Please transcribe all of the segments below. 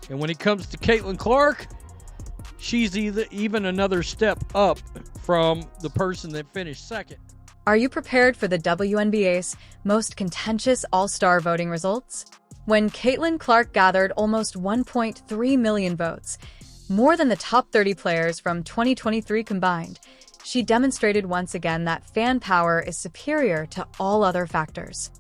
And when it comes to Caitlin Clark, she's even another step up from the person that finished second. Are you prepared for the WNBA's most contentious All-Star voting results? When Caitlin Clark gathered almost 1.3 million votes, more than the top 30 players from 2023 combined, she demonstrated once again that fan power is superior to all other factors.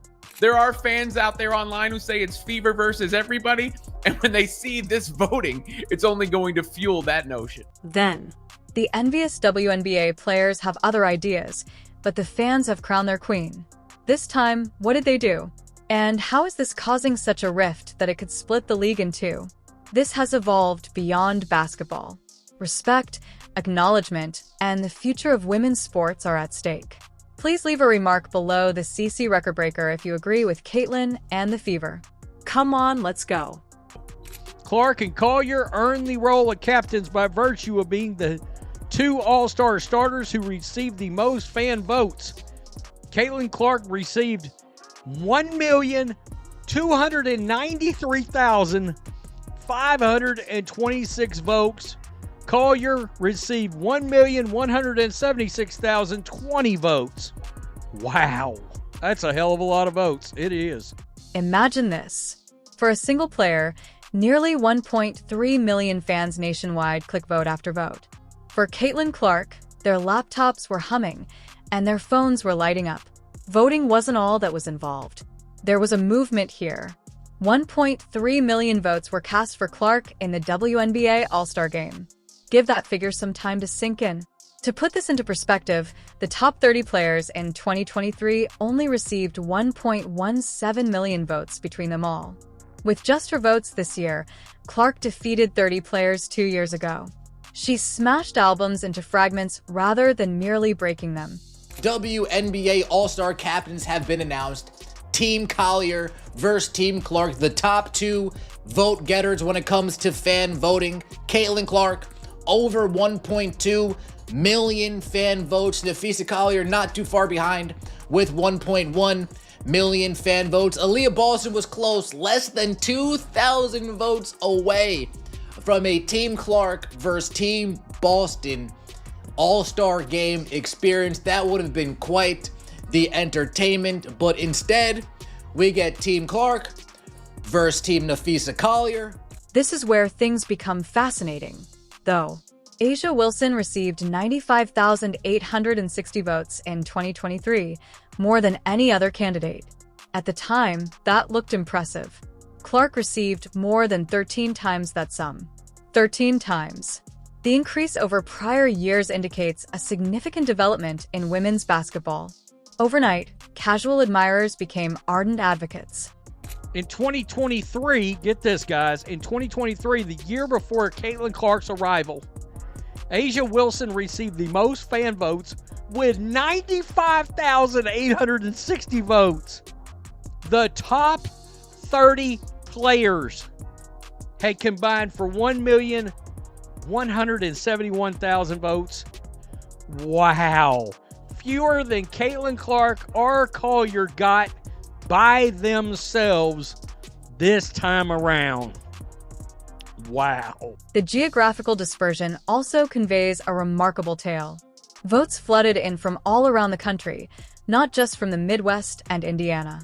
There are fans out there online who say it's Fever versus everybody, and when they see this voting, it's only going to fuel that notion. Then, the envious WNBA players have other ideas, but the fans have crowned their queen. This time, what did they do? And how is this causing such a rift that it could split the league in two? This has evolved beyond basketball. Respect, acknowledgement, and the future of women's sports are at stake. Please leave a remark below the CC record breaker if you agree with Caitlin and the Fever. Come on, let's go. Clark and Collier earned the role of captains by virtue of being the two All-Star starters who received the most fan votes. Caitlin Clark received 1,293,526 votes. Collier received 1,176,020 votes. Wow, that's a hell of a lot of votes. It is. Imagine this. For a single player, nearly 1.3 million fans nationwide click vote after vote. For Caitlin Clark, their laptops were humming and their phones were lighting up. Voting wasn't all that was involved. There was a movement here. 1.3 million votes were cast for Clark in the WNBA All-Star Game. Give that figure some time to sink in. To put this into perspective, the top 30 players in 2023 only received 1.17 million votes between them all. With just her votes this year, Clark defeated 30 players 2 years ago. She smashed albums into fragments rather than merely breaking them. WNBA All-Star captains have been announced. Team Collier versus Team Clark, the top two vote getters when it comes to fan voting. Caitlin Clark, over 1.2 million fan votes. Napheesa Collier not too far behind with 1.1 million fan votes. Aaliyah Boston was close, less than 2,000 votes away from a Team Clark versus Team Boston All-Star Game experience. That would have been quite the entertainment, but instead, we get Team Clark versus Team Napheesa Collier. This is where things become fascinating, though. A'ja Wilson received 95,860 votes in 2023, more than any other candidate. At the time, that looked impressive. Clark received more than 13 times that sum. 13 times. The increase over prior years indicates a significant development in women's basketball. Overnight, casual admirers became ardent advocates. In 2023, get this, guys, in 2023, the year before Caitlin Clark's arrival, A'ja Wilson received the most fan votes with 95,860 votes. The top 30 players had combined for 1,171,000 votes. Wow. Fewer than Caitlin Clark or Collier got by themselves this time around. Wow. The geographical dispersion also conveys a remarkable tale. Votes flooded in from all around the country, not just from the Midwest and Indiana.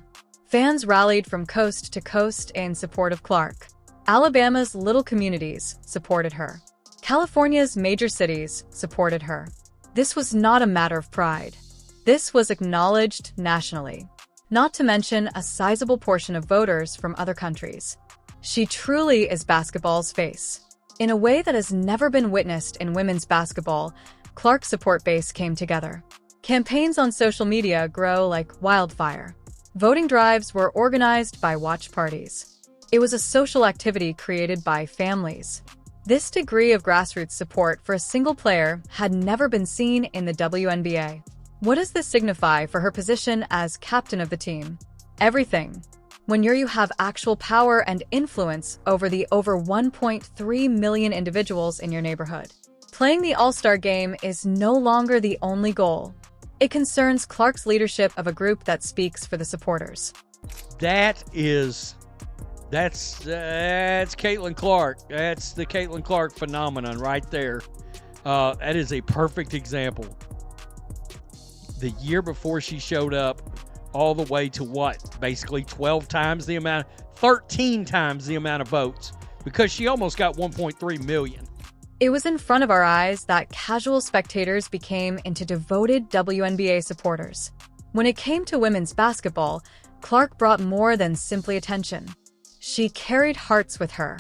Fans rallied from coast to coast in support of Clark. Alabama's little communities supported her. California's major cities supported her. This was not a matter of pride. This was acknowledged nationally. Not to mention a sizable portion of voters from other countries. She truly is basketball's face. In a way that has never been witnessed in women's basketball, Clark's support base came together. Campaigns on social media grow like wildfire. Voting drives were organized by watch parties. It was a social activity created by families. This degree of grassroots support for a single player had never been seen in the WNBA. What does this signify for her position as captain of the team? Everything. When you have actual power and influence over the over 1.3 million individuals in your neighborhood. Playing the All-Star Game is no longer the only goal. It concerns Clark's leadership of a group that speaks for the supporters. That is That's Caitlin Clark. That's the Caitlin Clark phenomenon right there. That is a perfect example. The year before she showed up, all the way to what? Basically 13 times the amount of votes, because she almost got 1.3 million. It was in front of our eyes that casual spectators became into devoted WNBA supporters. When it came to women's basketball, Clark brought more than simply attention. She carried hearts with her.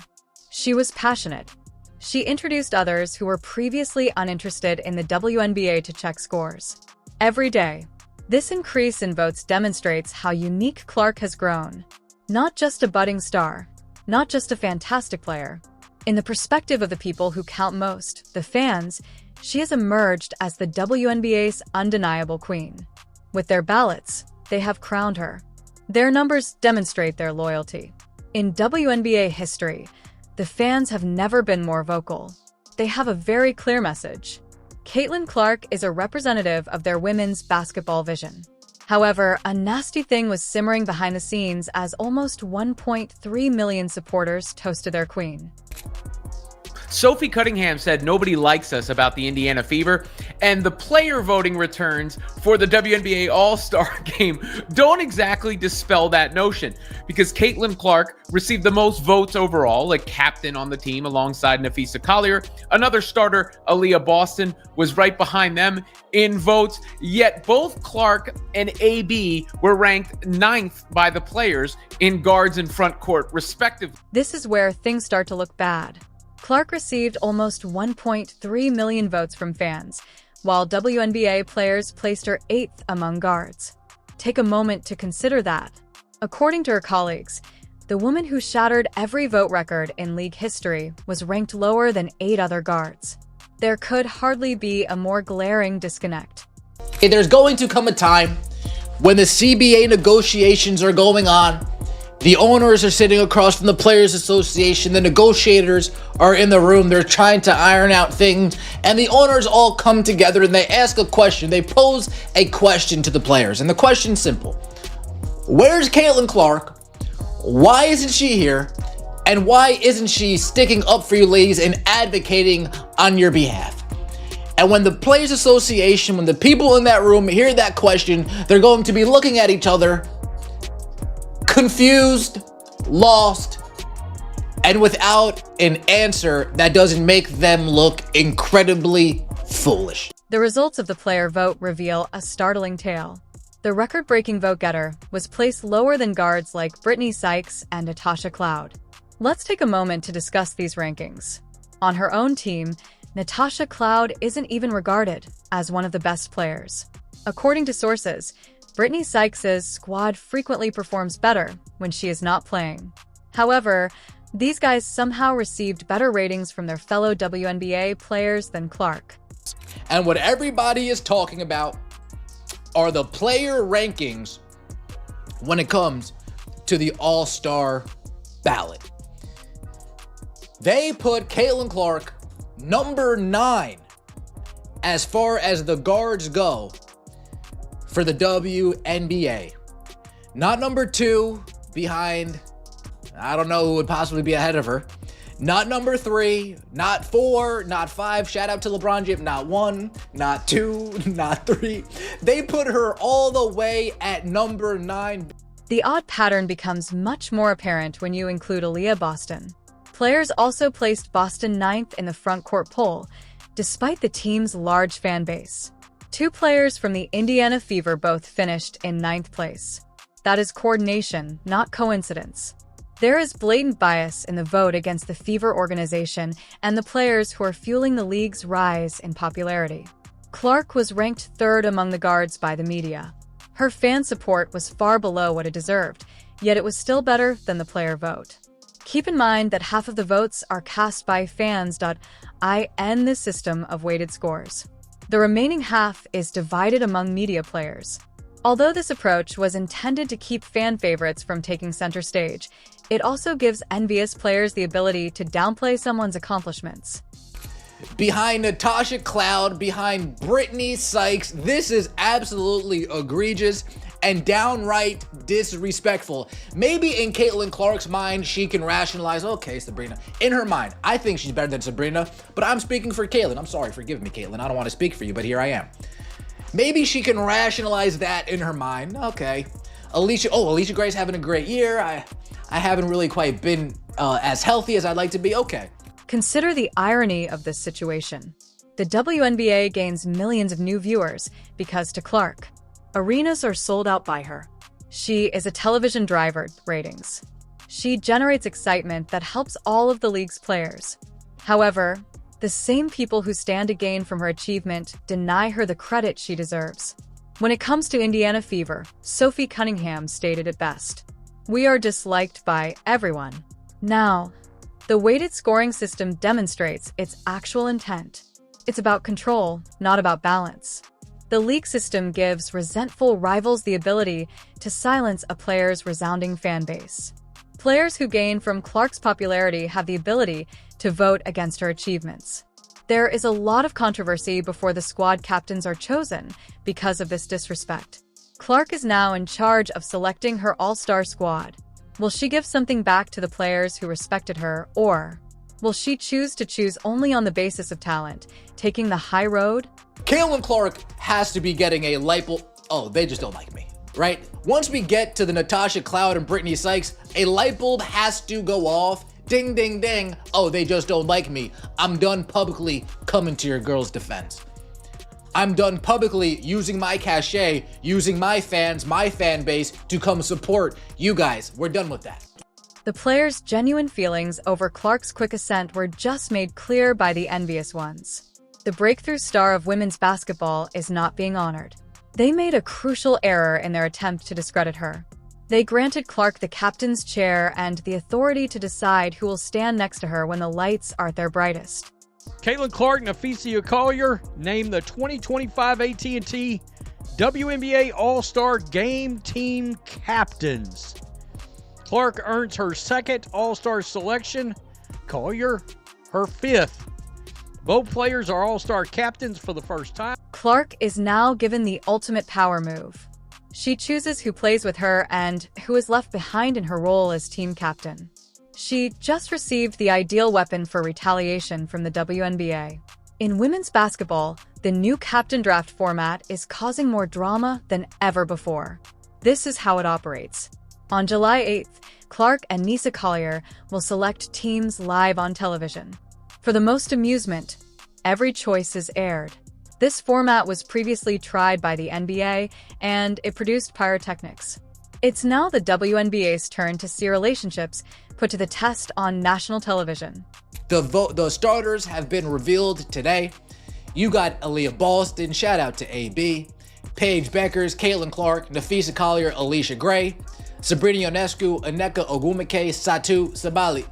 She was passionate. She introduced others who were previously uninterested in the WNBA to check scores. Every day, this increase in votes demonstrates how unique Clark has grown. Not just a budding star, not just a fantastic player. In the perspective of the people who count most, the fans, she has emerged as the WNBA's undeniable queen. With their ballots, they have crowned her. Their numbers demonstrate their loyalty. In WNBA history, the fans have never been more vocal. They have a very clear message. Caitlin Clark is a representative of their women's basketball vision. However, a nasty thing was simmering behind the scenes as almost 1.3 million supporters toasted their queen. Sophie Cunningham said nobody likes us about the Indiana Fever, and the player voting returns for the WNBA All-Star game don't exactly dispel that notion, because Caitlin Clark received the most votes overall, like captain on the team alongside Nafisa Collier. Another starter, Aaliyah Boston, was right behind them in votes, yet both Clark and AB were ranked 9th by the players in guards and front court, respectively. This is where things start to look bad. Clark received almost 1.3 million votes from fans, while WNBA players placed her 8th among guards. Take a moment to consider that. According to her colleagues, the woman who shattered every vote record in league history was ranked lower than 8 other guards. There could hardly be a more glaring disconnect. There's going to come a time when the CBA negotiations are going on. The owners are sitting across from the Players Association. The negotiators are in the room. They're trying to iron out things. And the owners all come together and they ask a question. They pose a question to the players. And the question's simple. Where's Caitlin Clark? Why isn't she here? And why isn't she sticking up for you ladies and advocating on your behalf? And when the Players Association, when the people in that room hear that question, they're going to be looking at each other confused, lost, and without an answer that doesn't make them look incredibly foolish. The results of the player vote reveal a startling tale. The record-breaking vote-getter was placed lower than guards like Brittany Sykes and Natasha Cloud. Let's take a moment to discuss these rankings. On her own team, Natasha Cloud isn't even regarded as one of the best players. According to sources, Brittany Sykes' squad frequently performs better when she is not playing. However, these guys somehow received better ratings from their fellow WNBA players than Clark. And what everybody is talking about are the player rankings when it comes to the All-Star ballot. They put Caitlin Clark number 9 as far as the guards go for the WNBA. Not number 2 behind, I don't know who would possibly be ahead of her. Not number 3, not 4, not 5. Shout out to LeBron James. Not 1, not 2, not 3. They put her all the way at number 9. The odd pattern becomes much more apparent when you include Aaliyah Boston. Players also placed Boston 9th in the front court poll, despite the team's large fan base. 2 players from the Indiana Fever both finished in 9th place. That is coordination, not coincidence. There is blatant bias in the vote against the Fever organization and the players who are fueling the league's rise in popularity. Clark was ranked 3rd among the guards by the media. Her fan support was far below what it deserved, yet it was still better than the player vote. Keep in mind that half of the votes are cast by fans.in this system of weighted scores. The remaining half is divided among media players. Although this approach was intended to keep fan favorites from taking center stage, it also gives envious players the ability to downplay someone's accomplishments. Behind Natasha Cloud, behind Brittany Sykes, this is absolutely egregious. and downright disrespectful. Maybe in Caitlin Clark's mind, she can rationalize, okay, Sabrina. In her mind, I think she's better than Sabrina, but I'm speaking for Caitlin. I'm sorry, forgive me, Caitlin. I don't want to speak for you, but here I am. Maybe she can rationalize that in her mind. Okay, Alicia Gray's having a great year. I haven't really quite been as healthy as I'd like to be. Okay. Consider the irony of this situation. The WNBA gains millions of new viewers because to Clark, arenas are sold out by her. She is a television driver, ratings. She generates excitement that helps all of the league's players. However, the same people who stand to gain from her achievement deny her the credit she deserves. When it comes to Indiana Fever, Sophie Cunningham stated it best. "We are disliked by everyone." Now, the weighted scoring system demonstrates its actual intent. It's about control, not about balance. The league system gives resentful rivals the ability to silence a player's resounding fan base. Players who gain from Clark's popularity have the ability to vote against her achievements. There is a lot of controversy before the squad captains are chosen because of this disrespect. Clark is now in charge of selecting her all-star squad. Will she give something back to the players who respected her, or will she choose only on the basis of talent, taking the high road? Caitlin Clark has to be getting a light bulb. Oh, they just don't like me, right? Once we get to the Natasha Cloud and Brittany Sykes, a light bulb has to go off. Ding, ding, ding. Oh, they just don't like me. I'm done publicly coming to your girl's defense. I'm done publicly using my cachet, using my fans, my fan base to come support you guys. We're done with that. The players' genuine feelings over Clark's quick ascent were just made clear by the envious ones. The breakthrough star of women's basketball is not being honored. They made a crucial error in their attempt to discredit her. They granted Clark the captain's chair and the authority to decide who will stand next to her when the lights are at their brightest. Caitlin Clark and Ephesia Collier named the 2025 AT&T WNBA All-Star Game Team Captains. Clark earns her second All-Star selection, Collier her fifth. Both players are All-Star captains for the first time. Clark is now given the ultimate power move. She chooses who plays with her and who is left behind in her role as team captain. She just received the ideal weapon for retaliation from the WNBA. In women's basketball, the new captain draft format is causing more drama than ever before. This is how it operates. On July 8th, Clark and Nisa Collier will select teams live on television. For the most amusement, every choice is aired. This format was previously tried by the NBA, and it produced pyrotechnics. It's now the WNBA's turn to see relationships put to the test on national television. The starters have been revealed today. You got Aaliyah Boston, shout out to AB, Paige Beckers, Caitlin Clark, Nafisa Collier, Alicia Gray, Sabrina Ionescu, Aneka Ogwumike, Satu Sabali,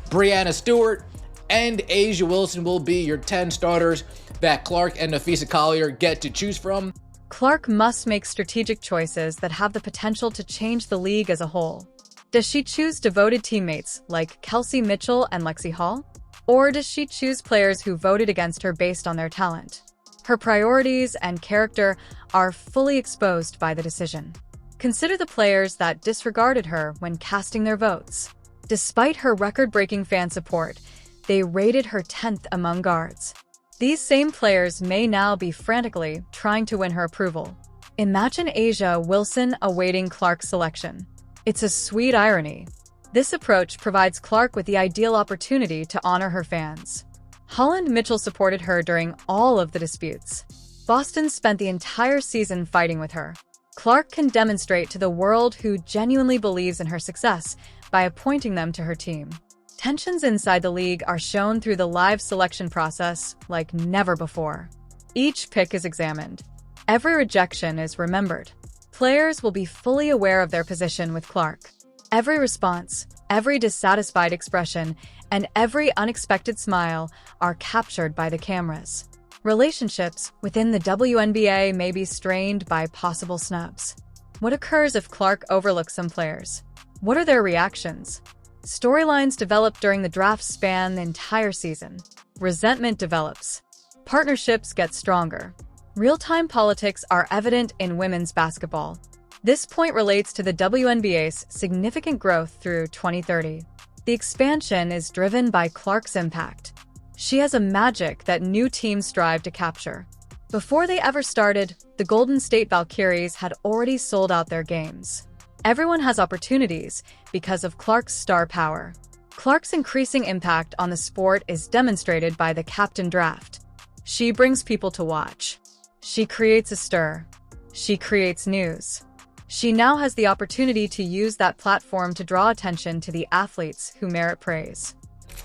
Brianna Stewart, and Asia Wilson will be your 10 starters that Clark and Nafisa Collier get to choose from. Clark must make strategic choices that have the potential to change the league as a whole. Does she choose devoted teammates like Kelsey Mitchell and Lexi Hall? Or does she choose players who voted against her based on their talent? Her priorities and character are fully exposed by the decision. Consider the players that disregarded her when casting their votes. Despite her record-breaking fan support, they rated her 10th among guards. These same players may now be frantically trying to win her approval. Imagine Asia Wilson awaiting Clark's selection. It's a sweet irony. This approach provides Clark with the ideal opportunity to honor her fans. Holland Mitchell supported her during all of the disputes. Boston spent the entire season fighting with her. Clark can demonstrate to the world who genuinely believes in her success by appointing them to her team. Tensions inside the league are shown through the live selection process like never before. Each pick is examined. Every rejection is remembered. Players will be fully aware of their position with Clark. Every response, every dissatisfied expression, and every unexpected smile are captured by the cameras. Relationships within the WNBA may be strained by possible snubs. What occurs if Clark overlooks some players? What are their reactions? Storylines develop during the draft span the entire season. Resentment develops. Partnerships get stronger. Real-time politics are evident in women's basketball. This point relates to the WNBA's significant growth through 2030. The expansion is driven by Clark's impact. She has a magic that new teams strive to capture. Before they ever started, the Golden State Valkyries had already sold out their games. Everyone has opportunities because of Clark's star power. Clark's increasing impact on the sport is demonstrated by the captain draft. She brings people to watch. She creates a stir. She creates news. She now has the opportunity to use that platform to draw attention to the athletes who merit praise.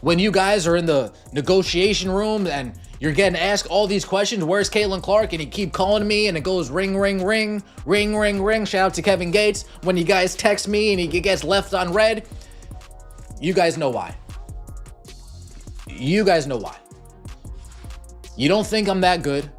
When you guys are in the negotiation room and you're getting asked all these questions, where's Caitlin Clark? And you keep calling me and it goes ring, ring, ring, ring, ring, ring. Shout out to Kevin Gates. When you guys text me and he gets left on red, you guys know why. You guys know why. You don't think I'm that good.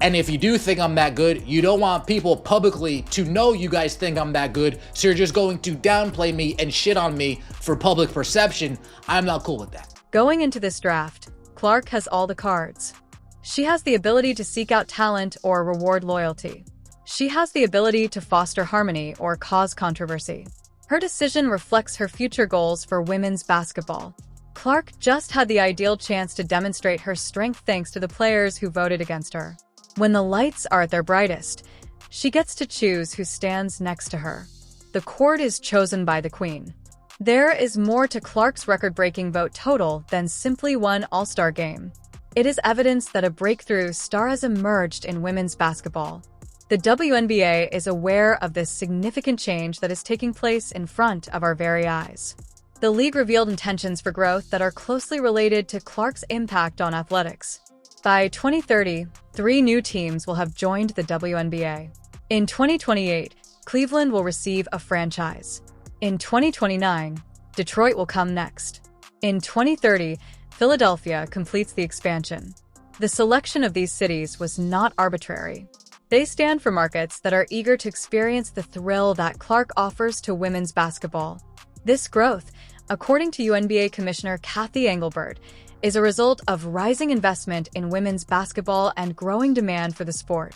And if you do think I'm that good, you don't want people publicly to know you guys think I'm that good, so you're just going to downplay me and shit on me for public perception. I'm not cool with that. Going into this draft, Clark has all the cards. She has the ability to seek out talent or reward loyalty. She has the ability to foster harmony or cause controversy. Her decision reflects her future goals for women's basketball. Clark just had the ideal chance to demonstrate her strength thanks to the players who voted against her. When the lights are at their brightest, she gets to choose who stands next to her. The court is chosen by the queen. There is more to Clark's record-breaking vote total than simply one All-Star game. It is evidence that a breakthrough star has emerged in women's basketball. The WNBA is aware of this significant change that is taking place in front of our very eyes. The league revealed intentions for growth that are closely related to Clark's impact on athletics. By 2030, 3 new teams will have joined the WNBA. In 2028, Cleveland will receive a franchise. In 2029, Detroit will come next. In 2030, Philadelphia completes the expansion. The selection of these cities was not arbitrary. They stand for markets that are eager to experience the thrill that Clark offers to women's basketball. This growth, according to WNBA Commissioner Kathy Engelbert, is a result of rising investment in women's basketball and growing demand for the sport.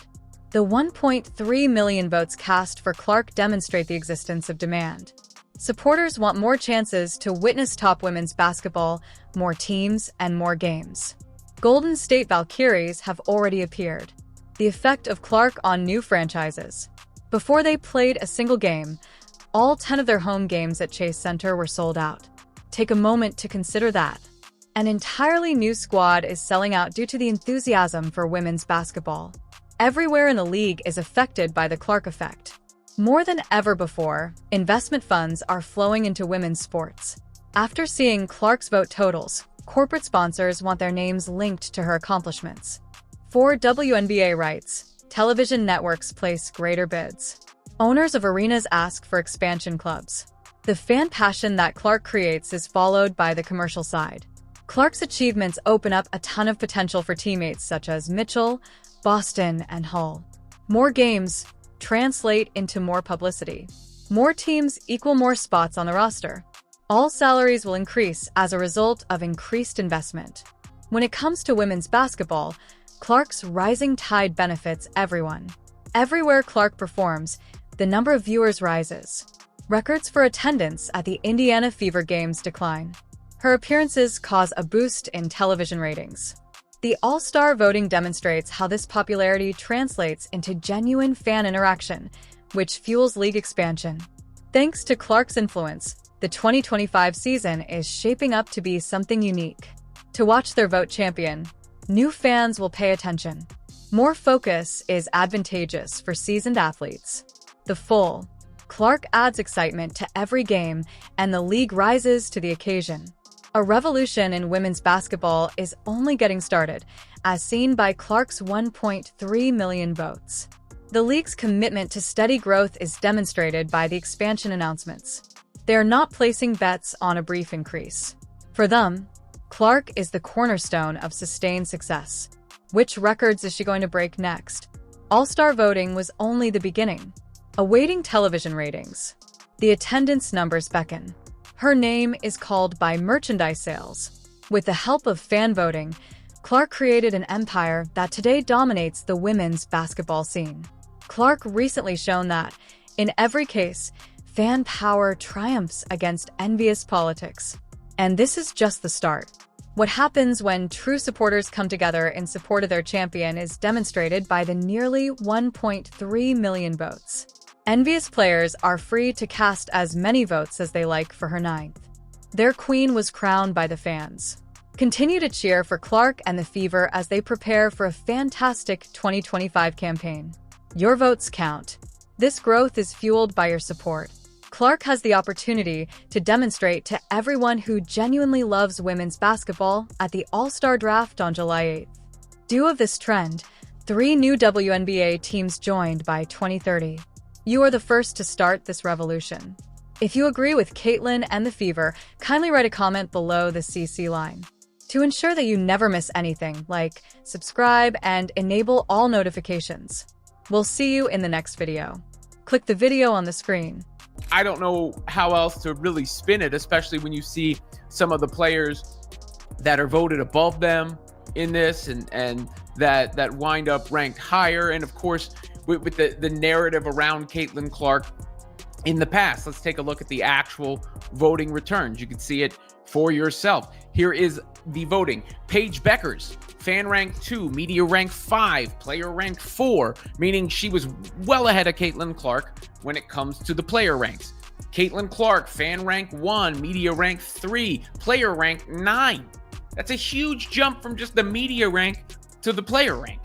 The 1.3 million votes cast for Clark demonstrate the existence of demand. Supporters want more chances to witness top women's basketball, more teams, and more games. Golden State Valkyries have already appeared. The effect of Clark on new franchises. Before they played a single game, all 10 of their home games at Chase Center were sold out. Take a moment to consider that. An entirely new squad is selling out due to the enthusiasm for women's basketball. Everywhere in the league is affected by the Clark effect. More than ever before, investment funds are flowing into women's sports. After seeing Clark's vote totals, corporate sponsors want their names linked to her accomplishments. For WNBA rights, television networks place greater bids. Owners of arenas ask for expansion clubs. The fan passion that Clark creates is followed by the commercial side. Clark's achievements open up a ton of potential for teammates such as Mitchell, Boston, and Hull. More games translate into more publicity. More teams equal more spots on the roster. All salaries will increase as a result of increased investment. When it comes to women's basketball, Clark's rising tide benefits everyone. Everywhere Clark performs, the number of viewers rises. Records for attendance at the Indiana Fever games decline. Her appearances cause a boost in television ratings. The All-Star voting demonstrates how this popularity translates into genuine fan interaction, which fuels league expansion. Thanks to Clark's influence, the 2025 season is shaping up to be something unique. To watch their vote champion, new fans will pay attention. More focus is advantageous for seasoned athletes. The full Clark adds excitement to every game, and the league rises to the occasion. A revolution in women's basketball is only getting started, as seen by Clark's 1.3 million votes. The league's commitment to steady growth is demonstrated by the expansion announcements. They are not placing bets on a brief increase. For them, Clark is the cornerstone of sustained success. Which records is she going to break next? All-Star voting was only the beginning. Awaiting television ratings. The attendance numbers beckon. Her name is called by merchandise sales. With the help of fan voting, Clark created an empire that today dominates the women's basketball scene. Clark recently shown that, in every case, fan power triumphs against envious politics. And this is just the start. What happens when true supporters come together in support of their champion is demonstrated by the nearly 1.3 million votes. Envious players are free to cast as many votes as they like for her ninth. Their queen was crowned by the fans. Continue to cheer for Clark and the Fever as they prepare for a fantastic 2025 campaign. Your votes count. This growth is fueled by your support. Clark has the opportunity to demonstrate to everyone who genuinely loves women's basketball at the All-Star Draft on July 8th. Due of this trend, 3 new WNBA teams joined by 2030. You are the first to start this revolution. If you agree with Caitlin and the Fever, kindly write a comment below the CC line. To ensure that you never miss anything, like, subscribe, and enable all notifications. We'll see you in the next video. Click the video on the screen. I don't know how else to really spin it, especially when you see some of the players that are voted above them in this and that wind up ranked higher. And of course, with the narrative around Caitlin Clark in the past. Let's take a look at the actual voting returns. You can see it for yourself. Here is the voting. Paige Beckers, fan rank 2, media rank 5, player rank 4, meaning she was well ahead of Caitlin Clark when it comes to the player ranks. Caitlin Clark, fan rank 1, media rank 3, player rank 9. That's a huge jump from just the media rank to the player rank.